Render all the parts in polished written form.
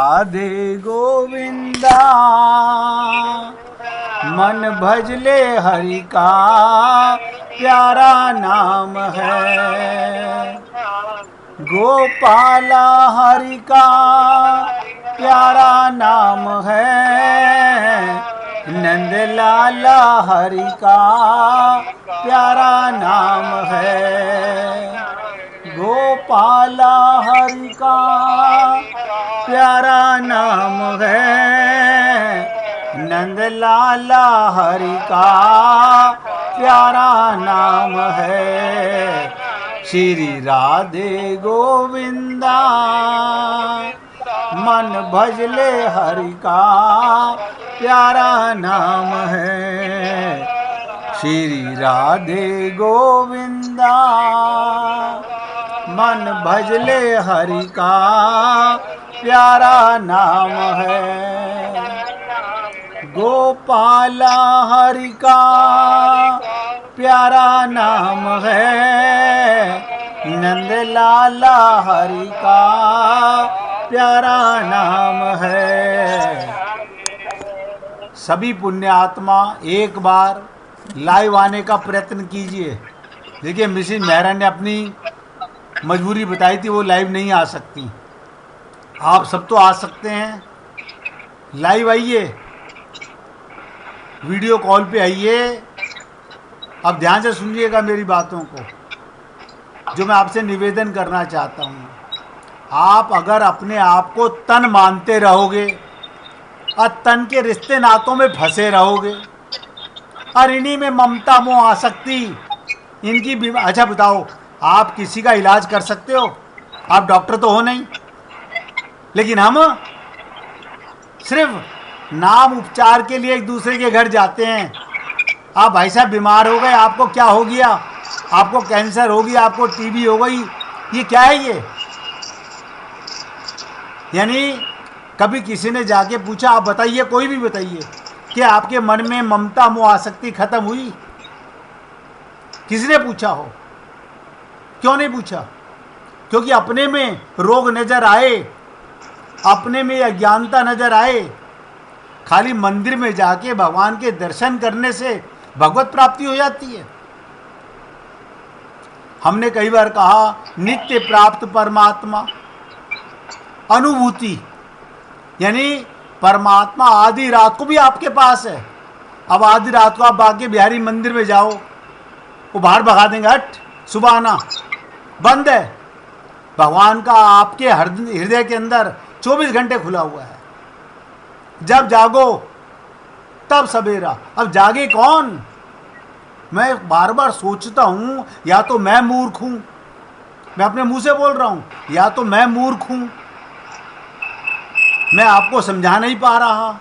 राधे गोविंदा मन भजले हरि का प्यारा नाम है। गोपाला हरि का प्यारा नाम है। नंद लाला हरि का प्यारा नाम है। गोपाला हरि का प्यारा नाम है। नंद लाला हरि का प्यारा नाम है। श्री राधे गोविंदा मन भजले हरि का प्यारा नाम है। श्री राधे गोविंदा मन भजले हरि का प्यारा नाम है। गोपाला हरि का प्यारा नाम है। नंद लाला हरि का प्यारा नाम है। सभी पुण्यात्मा एक बार लाइव आने का प्रयत्न कीजिए। देखिए मिसेज मेहरा ने अपनी मजबूरी बताई थी, वो लाइव नहीं आ सकती। आप सब तो आ सकते हैं, लाइव आइए, वीडियो कॉल पे आइए। अब ध्यान से सुनिएगा मेरी बातों को, जो मैं आपसे निवेदन करना चाहता हूँ। आप अगर अपने आप को तन मानते रहोगे और तन के रिश्ते नातों में फंसे रहोगे और इन्हीं में ममता मोह आसक्ति इनकी अच्छा बताओ, आप किसी का इलाज कर सकते हो? आप डॉक्टर तो हो नहीं, लेकिन हम सिर्फ नाम उपचार के लिए एक दूसरे के घर जाते हैं। आप भाई साहब बीमार हो गए, आपको क्या हो गया? आपको कैंसर हो गया, आपको टीबी हो गई, ये क्या है ये? यानी कभी किसी ने जाके पूछा, आप बताइए, कोई भी बताइए, कि आपके मन में ममता मोह आसक्ति खत्म हुई? किसी ने पूछा हो? क्यों नहीं पूछा? क्योंकि अपने में रोग नजर आए, अपने में अज्ञानता नजर आए। खाली मंदिर में जाके भगवान के दर्शन करने से भगवत प्राप्ति हो जाती है। हमने कई बार कहा, नित्य प्राप्त परमात्मा अनुभूति, यानी परमात्मा आधी रात को भी आपके पास है। अब आधी रात को आप बांके बिहारी मंदिर में जाओ, वो बाहर भगा देंगे, हट सुबह आना, बंद है। भगवान का आपके हृदय के अंदर 24 घंटे खुला हुआ है। जब जागो तब सवेरा। अब जागे कौन? मैं बार बार सोचता हूं, या तो मैं मूर्ख हूं, मैं अपने मुंह से बोल रहा हूं, या तो मैं मूर्ख हूं, मैं आपको समझा नहीं पा रहा।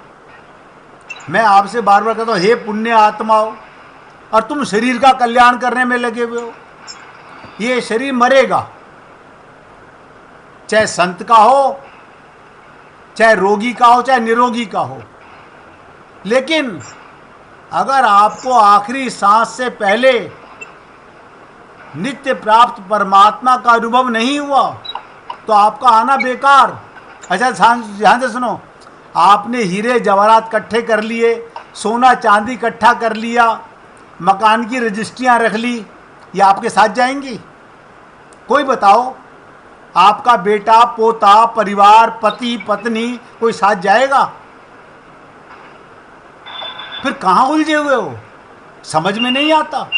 मैं आपसे बार बार कहता हूं, हे पुण्य आत्माओं, और तुम शरीर का कल्याण करने में लगे हुए हो। ये शरीर मरेगा, चाहे संत का हो, चाहे रोगी का हो, चाहे निरोगी का हो। लेकिन अगर आपको आखिरी सांस से पहले नित्य प्राप्त परमात्मा का अनुभव नहीं हुआ तो आपका आना बेकार। अच्छा ध्यान से सुनो, आपने हीरे जवाहरात इकट्ठे कर लिए, सोना चांदी इकट्ठा कर लिया, मकान की रजिस्ट्रियां रख ली, ये आपके साथ जाएंगी? कोई बताओ, आपका बेटा पोता परिवार पति पत्नी कोई साथ जाएगा? फिर कहाँ उलझे हुए हो? समझ में नहीं आता।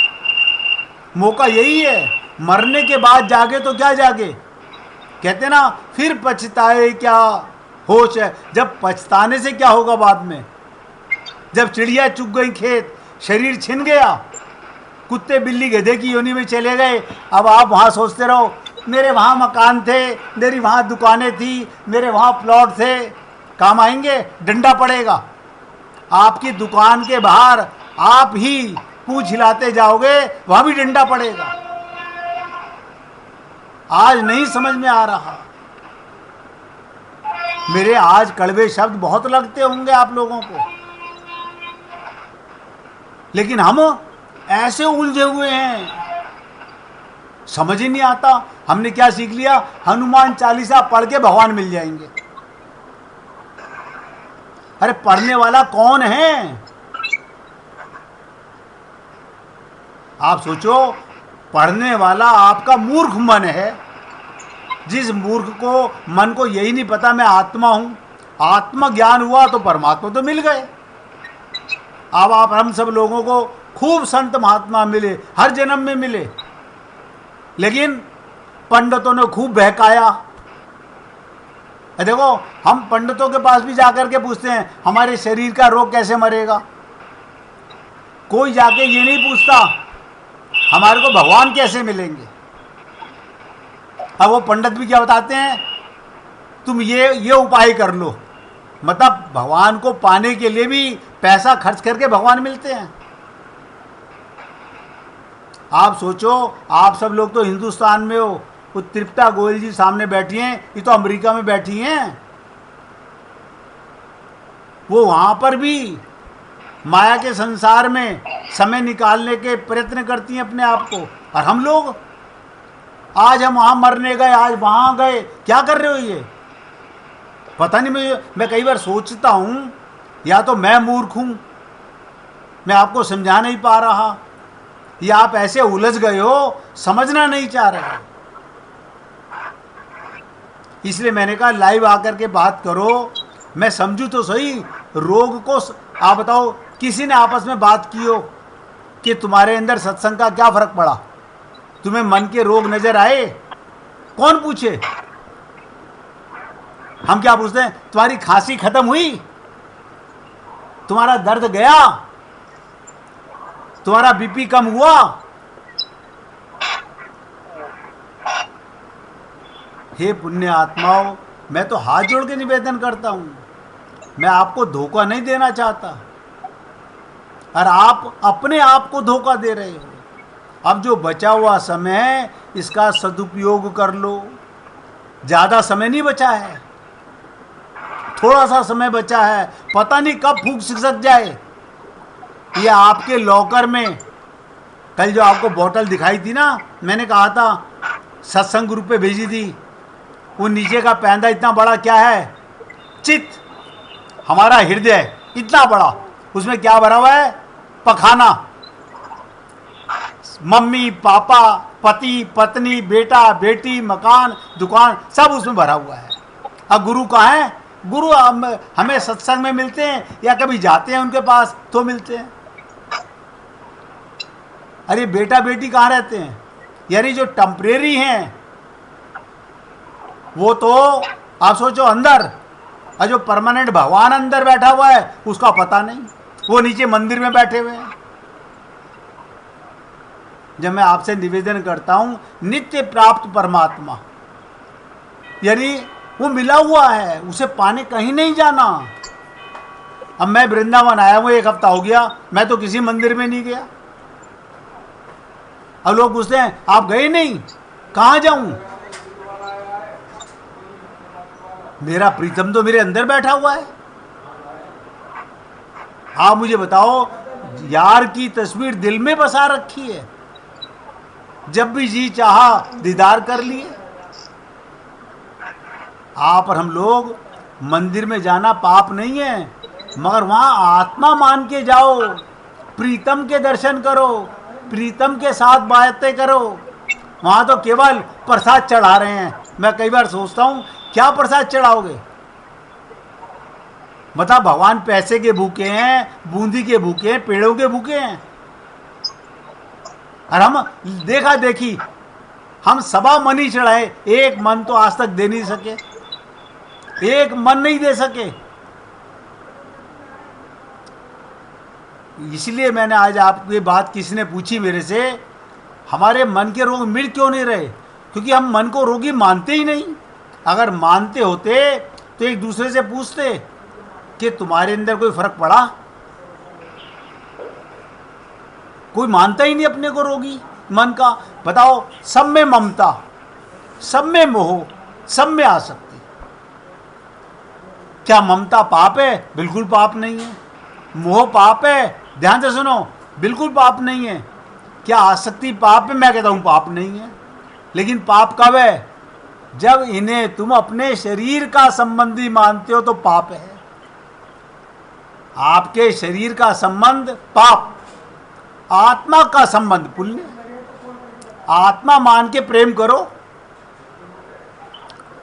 मौका यही है, मरने के बाद जागे तो क्या जागे? कहते ना, फिर पछताए क्या होश है। जब पछताने से क्या होगा बाद में? जब चिड़िया चुग गई खेत, शरीर छिन गया, कुत्ते बिल्ली गधे की योनि में चले गए, अब आप वहाँ सोचते रहो, मेरे वहाँ मकान थे, मेरी वहाँ दुकानें थी, मेरे वहाँ प्लॉट थे। काम आएंगे? डंडा पड़ेगा। आपकी दुकान के बाहर आप ही पूंछ हिलाते जाओगे, वहाँ भी डंडा पड़ेगा। आज नहीं समझ में आ रहा। मेरे आज कड़वे शब्द बहुत लगते होंगे आप लोगों को, लेकिन हम ऐसे उलझे हुए हैं, समझ ही नहीं आता। हमने क्या सीख लिया? हनुमान चालीसा पढ़ के भगवान मिल जाएंगे। अरे पढ़ने वाला कौन है? आप सोचो, पढ़ने वाला आपका मूर्ख मन है, जिस मूर्ख को मन को यही नहीं पता मैं आत्मा हूं। आत्मज्ञान हुआ तो परमात्मा तो मिल गए। अब आप हम सब लोगों को खूब संत महात्मा मिले, हर जन्म में मिले, लेकिन पंडितों ने खूब बहकाया। देखो, हम पंडितों के पास भी जाकर के पूछते हैं हमारे शरीर का रोग कैसे मरेगा। कोई जाके ये नहीं पूछता हमारे को भगवान कैसे मिलेंगे। अब वो पंडित भी क्या बताते हैं, तुम ये उपाय कर लो। मतलब भगवान को पाने के लिए भी पैसा खर्च करके भगवान मिलते हैं। आप सोचो, आप सब लोग तो हिंदुस्तान में हो, वो तृप्ता गोयल जी सामने बैठी हैं, ये तो अमेरिका में बैठी हैं। वो वहां पर भी माया के संसार में समय निकालने के प्रयत्न करती हैं अपने आप को। और हम लोग आज हम वहां मरने गए, आज वहां गए, क्या कर रहे हो ये? पता नहीं। मैं कई बार सोचता हूं, या तो मैं मूर्ख हूं, मैं आपको समझा नहीं पा रहा, या आप ऐसे उलझ गए हो, समझना नहीं चाह रहे। इसलिए मैंने कहा लाइव आकर के बात करो, मैं समझूं तो सही रोग को। आप बताओ, किसी ने आपस में बात की हो कि तुम्हारे अंदर सत्संग का क्या फर्क पड़ा, तुम्हें मन के रोग नजर आए? कौन पूछे? हम क्या पूछते हैं, तुम्हारी खांसी खत्म हुई, तुम्हारा दर्द गया, तुम्हारा बीपी कम हुआ? हे पुण्य आत्माओं, मैं तो हाथ जोड़ के निवेदन करता हूं, मैं आपको धोखा नहीं देना चाहता, और आप अपने आप को धोखा दे रहे हो। अब जो बचा हुआ समय है इसका सदुपयोग कर लो। ज्यादा समय नहीं बचा है, थोड़ा सा समय बचा है, पता नहीं कब फूंक सिसक जाए। ये आपके लॉकर में कल जो आपको बोतल दिखाई थी ना, मैंने कहा था सत्संग ग्रुप पे भेजी थी, वो नीचे का पैंदा इतना बड़ा क्या है? चित्त, हमारा हृदय इतना बड़ा, उसमें क्या भरा हुआ है? पखाना। मम्मी पापा, पति पत्नी, बेटा बेटी, मकान दुकान, सब उसमें भरा हुआ है। अब गुरु कहाँ है? गुरु हमें सत्संग में मिलते हैं या कभी जाते हैं उनके पास तो मिलते हैं। अरे बेटा बेटी कहाँ रहते हैं? यानी जो टेम्परेरी हैं वो तो आप सोचो अंदर, और जो परमानेंट भगवान अंदर बैठा हुआ है उसका पता नहीं, वो नीचे मंदिर में बैठे हुए हैं। जब मैं आपसे निवेदन करता हूं नित्य प्राप्त परमात्मा, यानी वो मिला हुआ है, उसे पाने कहीं नहीं जाना। अब मैं वृंदावन आया हूं, 1 हफ्ता हो गया, मैं तो किसी मंदिर में नहीं गया। अब लोग पूछते हैं आप गए नहीं, कहां जाऊं? मेरा प्रीतम तो मेरे अंदर बैठा हुआ है। आप मुझे बताओ, यार की तस्वीर दिल में बसा रखी है, जब भी जी चाहा दीदार कर लिए। आप और हम लोग मंदिर में जाना पाप नहीं है, मगर वहां आत्मा मान के जाओ, प्रीतम के दर्शन करो, प्रीतम के साथ बातें करो। वहां तो केवल प्रसाद चढ़ा रहे हैं। मैं कई बार सोचता हूं क्या प्रसाद चढ़ाओगे? मतलब भगवान पैसे के भूखे हैं, बूंदी के भूखे हैं, पेड़ों के भूखे हैं। और हम देखा देखी, हम सवा मन ही चढ़ाए, एक मन तो आज तक दे नहीं सके, एक मन नहीं दे सके। इसलिए मैंने आज आपको ये बात, किसी ने पूछी मेरे से, हमारे मन के रोग मिट क्यों नहीं रहे? क्योंकि हम मन को रोगी मानते ही नहीं। अगर मानते होते तो एक दूसरे से पूछते कि तुम्हारे अंदर कोई फर्क पड़ा? कोई मानता ही नहीं अपने को रोगी मन का। बताओ, सब में ममता, सब में मोह, सब में आसक्ति। क्या ममता पाप है? बिल्कुल पाप नहीं है। मोह पाप है? ध्यान से सुनो, बिल्कुल पाप नहीं है। क्या आसक्ति पाप है? मैं कहता हूं पाप नहीं है। लेकिन पाप कब है? जब इन्हें तुम अपने शरीर का संबंधी मानते हो तो पाप है। आपके शरीर का संबंध पाप, आत्मा का संबंध पुण्य। आत्मा मान के प्रेम करो,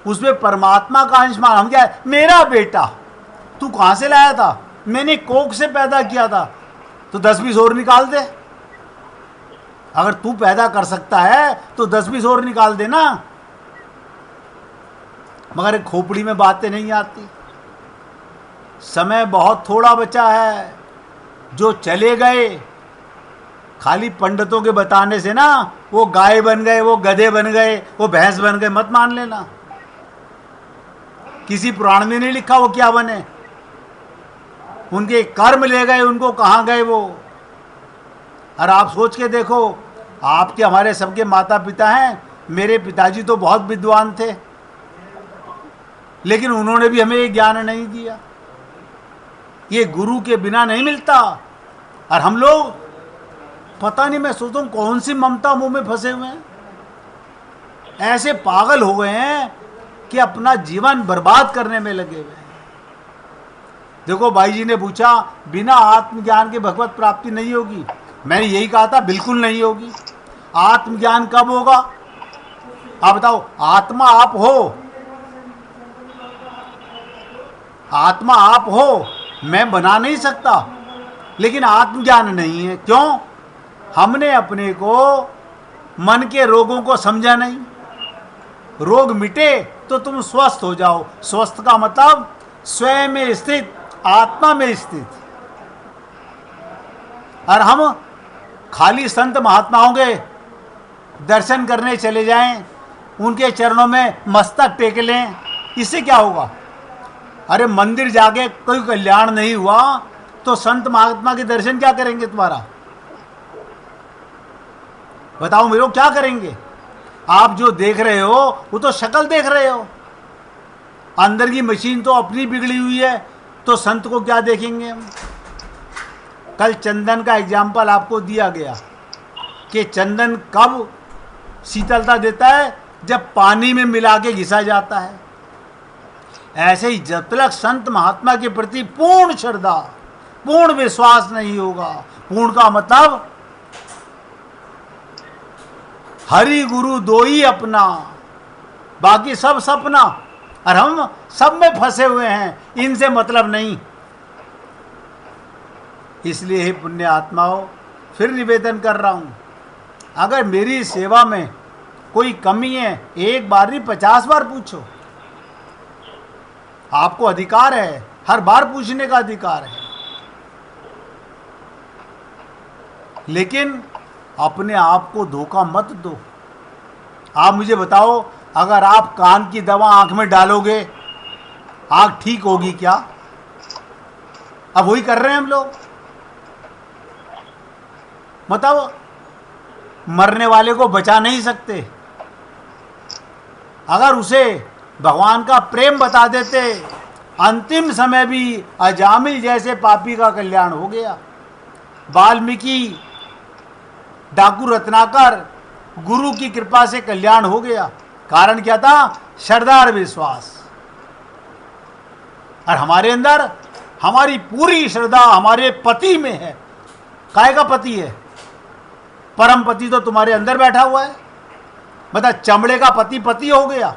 उसमें परमात्मा का अंश मान। हम क्या है, मेरा बेटा, तू कहां से लाया था? मैंने कोख से पैदा किया था, तो 10-20 और निकाल दे। अगर तू पैदा कर सकता है तो 10-20 और निकाल दे ना। मगर एक खोपड़ी में बातें नहीं आती। समय बहुत थोड़ा बचा है, जो चले गए खाली पंडितों के बताने से ना वो गाय बन गए, वो गधे बन गए, वो भैंस बन गए, मत मान लेना। किसी पुराण में नहीं लिखा वो क्या बने। उनके कर्म ले गए, उनको कहां गए वो। और आप सोच के देखो, आपके हमारे सबके माता पिता हैं। मेरे पिताजी तो बहुत विद्वान थे, लेकिन उन्होंने भी हमें ये ज्ञान नहीं दिया। ये गुरु के बिना नहीं मिलता। और हम लोग पता नहीं, मैं सोचता हूं कौन सी ममता मुंह में फंसे हुए हैं। ऐसे पागल हो गए हैं कि अपना जीवन बर्बाद करने में लगे हुए हैं। देखो, भाई जी ने पूछा बिना आत्मज्ञान के भगवत प्राप्ति नहीं होगी। मैंने यही कहा था, बिल्कुल नहीं होगी। आत्मज्ञान कब होगा? आप बताओ। आत्मा आप हो, आत्मा आप हो, मैं बना नहीं सकता। लेकिन आत्मज्ञान नहीं है। क्यों? हमने अपने को, मन के रोगों को समझा नहीं। रोग मिटे तो तुम स्वस्थ हो जाओ। स्वस्थ का मतलब स्वयं में स्थित, आत्मा में स्थित। और हम खाली संत महात्माओं के दर्शन करने चले जाएं, उनके चरणों में मस्तक टेक लें, इससे क्या होगा? अरे मंदिर जाके कोई कल्याण नहीं हुआ तो संत महात्मा के दर्शन क्या करेंगे तुम्हारा? बताओ मेरे को, क्या करेंगे? आप जो देख रहे हो वो तो शक्ल देख रहे हो, अंदर की मशीन तो अपनी बिगड़ी हुई है। तो संत को क्या देखेंगे हम? कल चंदन का एग्जाम्पल आपको दिया गया कि चंदन कब शीतलता देता है? जब पानी में मिला के घिसा जाता है। ऐसे ही जब तक संत महात्मा के प्रति पूर्ण श्रद्धा, पूर्ण विश्वास नहीं होगा, पूर्ण का मतलब हरि गुरु दो ही अपना, बाकी सब सपना। और हम सब में फंसे हुए हैं, इनसे मतलब नहीं। इसलिए हे पुण्य आत्माओं, फिर निवेदन कर रहा हूं, अगर मेरी सेवा में कोई कमी है, एक बार नहीं 50 बार पूछो। आपको अधिकार है, हर बार पूछने का अधिकार है। लेकिन अपने आप को धोखा मत दो। आप मुझे बताओ, अगर आप कान की दवा आंख में डालोगे, आंख ठीक होगी क्या? अब वही कर रहे हैं हम लोग। बताओ, मरने वाले को बचा नहीं सकते। अगर उसे भगवान का प्रेम बता देते, अंतिम समय भी अजामिल जैसे पापी का कल्याण हो गया। वाल्मीकि, डाकू रत्नाकर, गुरु की कृपा से कल्याण हो गया। कारण क्या था? श्रद्धा और विश्वास। और हमारे अंदर हमारी पूरी श्रद्धा हमारे पति में है। काय का पति है? परम पति तो तुम्हारे अंदर बैठा हुआ है। मतलब चमड़े का पति पति हो गया।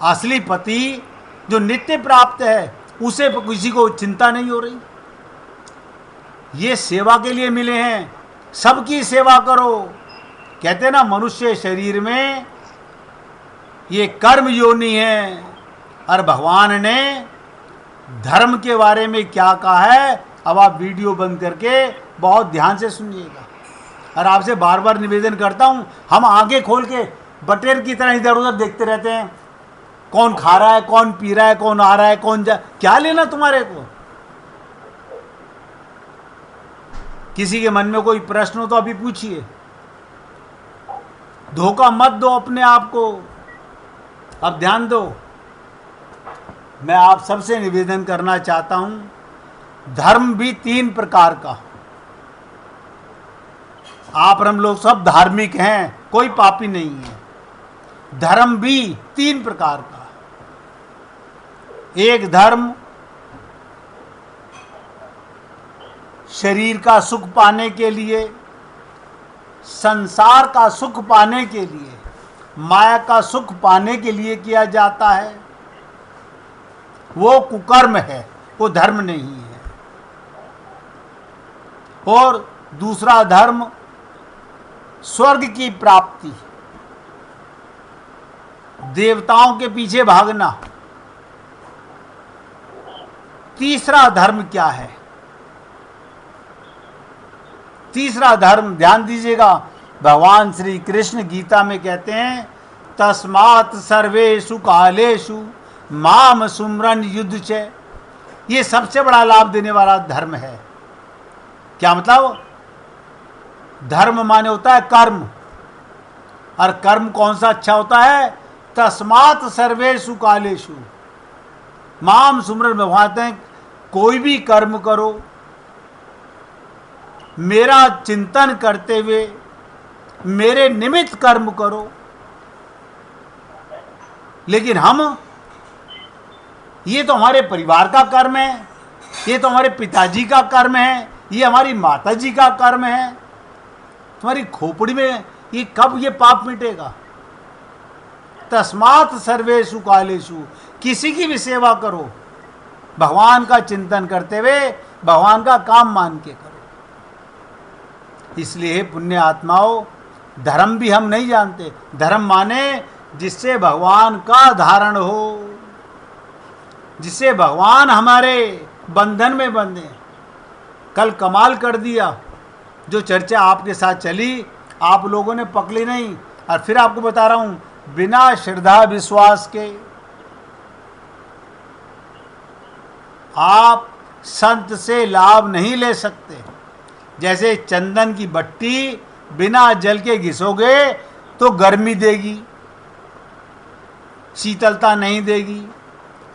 असली पति जो नित्य प्राप्त है, उसे किसी को चिंता नहीं हो रही। ये सेवा के लिए मिले हैं, सबकी सेवा करो। कहते हैं ना, मनुष्य शरीर में ये कर्म योनि है। और भगवान ने धर्म के बारे में क्या कहा है, अब आप वीडियो बंद करके बहुत ध्यान से सुनिएगा। और आपसे बार बार निवेदन करता हूं, हम आंखें खोल के बटेर की तरह इधर उधर देखते रहते हैं। कौन खा रहा है, कौन पी रहा है, कौन आ रहा है, कौन जा, क्या लेना तुम्हारे को? किसी के मन में कोई प्रश्न हो तो अभी पूछिए। धोखा मत दो अपने आप को। अब ध्यान दो, मैं आप सबसे निवेदन करना चाहता हूं, धर्म भी 3 प्रकार का। आप हम लोग सब धार्मिक हैं, कोई पापी नहीं है। धर्म भी 3 प्रकार का। एक धर्म शरीर का सुख पाने के लिए, संसार का सुख पाने के लिए, माया का सुख पाने के लिए किया जाता है, वो कुकर्म है, वो धर्म नहीं है। और दूसरा धर्म स्वर्ग की प्राप्ति, देवताओं के पीछे भागना। तीसरा धर्म क्या है? तीसरा धर्म ध्यान दीजिएगा, भगवान श्री कृष्ण गीता में कहते हैं, तस्मात् सर्वेषु कालेषु माम सुमरन युद्ध च। ये सबसे बड़ा लाभ देने वाला धर्म है। क्या मतलब? धर्म माने होता है कर्म, और कर्म कौन सा अच्छा होता है? तस्मात् सर्वेषु कालेषु माम सुमरन। भगवान हैं कोई भी कर्म करो, मेरा चिंतन करते हुए मेरे निमित्त कर्म करो। लेकिन हम, ये तो हमारे परिवार का कर्म है, ये तो हमारे पिताजी का कर्म है, ये हमारी माताजी का कर्म है। तुम्हारी खोपड़ी में ये कब ये पाप मिटेगा? तस्मात् सर्वेषु कालेषु, किसी की भी सेवा करो, भगवान का चिंतन करते हुए भगवान का काम मान के करो। इसलिए पुण्य आत्माओं, धर्म भी हम नहीं जानते। धर्म माने जिससे भगवान का धारण हो, जिससे भगवान हमारे बंधन में बंधे। कल कमाल कर दिया, जो चर्चा आपके साथ चली आप लोगों ने पकड़ी नहीं। और फिर आपको बता रहा हूं, बिना श्रद्धा विश्वास के आप संत से लाभ नहीं ले सकते। जैसे चंदन की बट्टी बिना जल के घिसोगे तो गर्मी देगी, शीतलता नहीं देगी।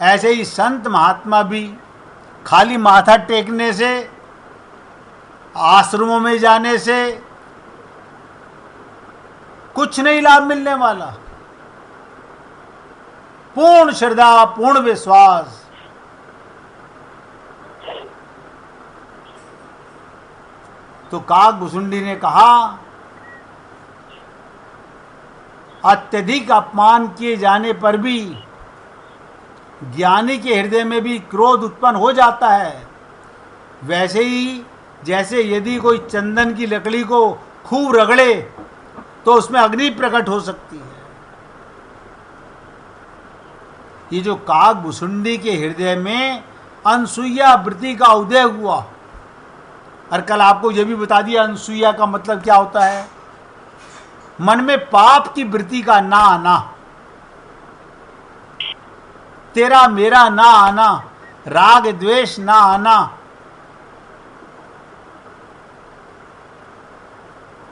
ऐसे ही संत महात्मा भी खाली माथा टेकने से, आश्रमों में जाने से कुछ नहीं लाभ मिलने वाला। पूर्ण श्रद्धा, पूर्ण विश्वास। तो काकभुसुंडी ने कहा, अत्यधिक अपमान किए जाने पर भी ज्ञानी के हृदय में भी क्रोध उत्पन्न हो जाता है। वैसे ही जैसे यदि कोई चंदन की लकड़ी को खूब रगड़े तो उसमें अग्नि प्रकट हो सकती है। ये जो काकभुसुंडी के हृदय में अनसुईया वृत्ति का उदय हुआ, और कल आपको यह भी बता दिया अनसुईया का मतलब क्या होता है। मन में पाप की वृत्ति का ना आना, तेरा मेरा ना आना, राग द्वेष ना आना।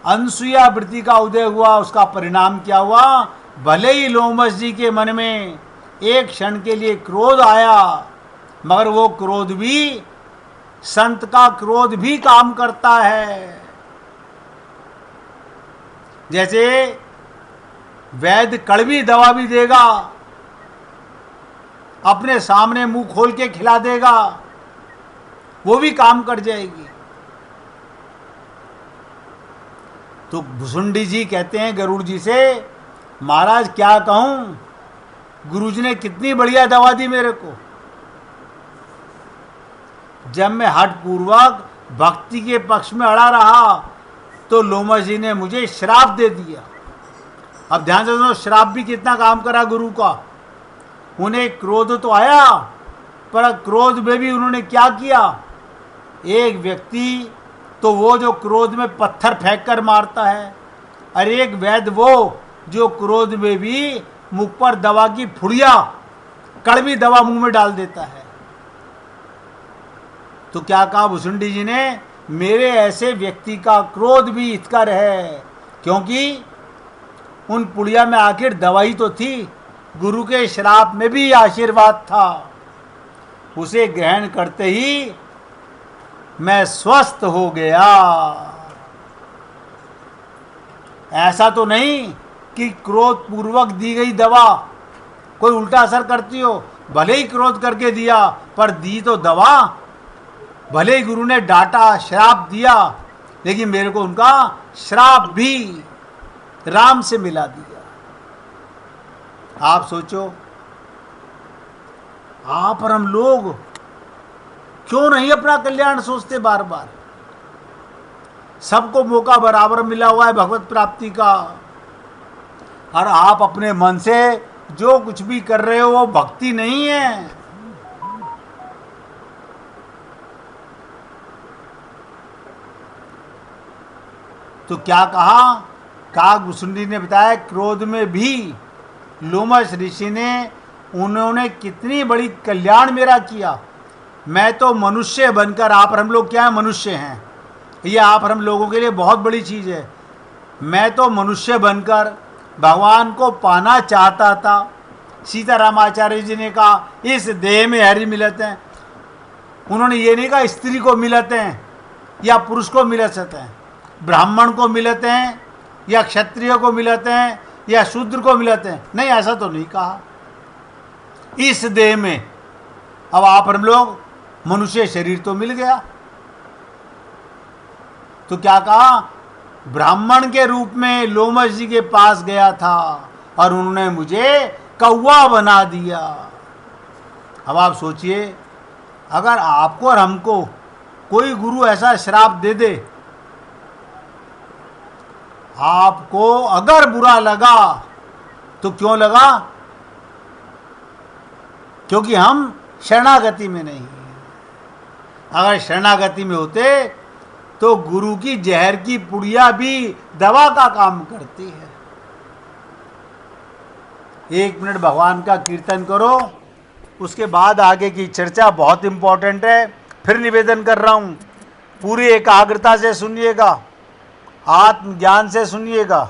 अनसुईया वृत्ति का उदय हुआ, उसका परिणाम क्या हुआ? भले ही लोमस जी के मन में एक क्षण के लिए क्रोध आया, मगर वो क्रोध भी, संत का क्रोध भी काम करता है। जैसे वैद्य कड़वी दवा भी देगा, अपने सामने मुंह खोल के खिला देगा, वो भी काम कर जाएगी। तो भुसुंडी जी कहते हैं गरुड़ जी से, महाराज क्या कहूं, गुरुजी ने कितनी बढ़िया दवा दी मेरे को। जब मैं हठ पूर्वक भक्ति के पक्ष में अड़ा रहा तो लोमस जी ने मुझे श्राप दे दिया। अब ध्यान से सुनो, श्राप भी कितना काम करा गुरु का। उन्हें क्रोध तो आया, पर क्रोध में भी उन्होंने क्या किया? एक व्यक्ति तो वो जो क्रोध में पत्थर फेंक कर मारता है, और एक वैद्य वो जो क्रोध में भी मुख पर दवा की फुड़िया, कड़वी दवा मुंह में डाल देता है। तो क्या कहा भुसुंडी जी ने? मेरे ऐसे व्यक्ति का क्रोध भी हितकर है, क्योंकि उन पुड़िया में आखिर दवाई तो थी, गुरु के श्राप में भी आशीर्वाद था। उसे ग्रहण करते ही मैं स्वस्थ हो गया। ऐसा तो नहीं कि क्रोध पूर्वक दी गई दवा कोई उल्टा असर करती हो। भले ही क्रोध करके दिया, पर दी तो दवा भले ही गुरु ने डांटा, श्राप दिया, लेकिन मेरे को उनका श्राप भी राम से मिला दिया। आप सोचो, आप और हम लोग क्यों नहीं अपना कल्याण सोचते बार बार? सबको मौका बराबर मिला हुआ है भगवत प्राप्ति का, और आप अपने मन से जो कुछ भी कर रहे हो वो भक्ति नहीं है। तो क्या कहा? काकभूषुंडी ने बताया, क्रोध में भी लोमश ऋषि ने, उन्होंने कितनी बड़ी कल्याण मेरा किया। मैं तो मनुष्य बनकर, आप और हम लोग क्या है? मनुष्य हैं। ये आप और हम लोगों के लिए बहुत बड़ी चीज़ है। मैं तो मनुष्य बनकर भगवान को पाना चाहता था। सीतारामाचार्य जी ने कहा, इस देह में हरि मिलत हैं। उन्होंने ये नहीं कहा स्त्री को मिलत हैं या पुरुष को मिलत हैं, ब्राह्मण को मिलते हैं या क्षत्रिय को मिलते हैं या शूद्र को मिलते हैं। नहीं, ऐसा तो नहीं कहा। इस देह में अब आप हम लोग, मनुष्य शरीर तो मिल गया, तो क्या कहा? ब्राह्मण के रूप में लोमश जी के पास गया था और उन्होंने मुझे कौवा बना दिया। अब आप सोचिए, अगर आपको और हमको कोई गुरु ऐसा श्राप दे दे, आपको अगर बुरा लगा तो क्यों लगा? क्योंकि हम शरणागति में नहीं हैं। अगर शरणागति में होते तो गुरु की जहर की पुड़िया भी दवा का काम करती है। 1 मिनट भगवान का कीर्तन करो, उसके बाद आगे की चर्चा बहुत इंपॉर्टेंट है। फिर निवेदन कर रहा हूं, पूरी एकाग्रता से सुनिएगा, आत्मज्ञान से सुनिएगा।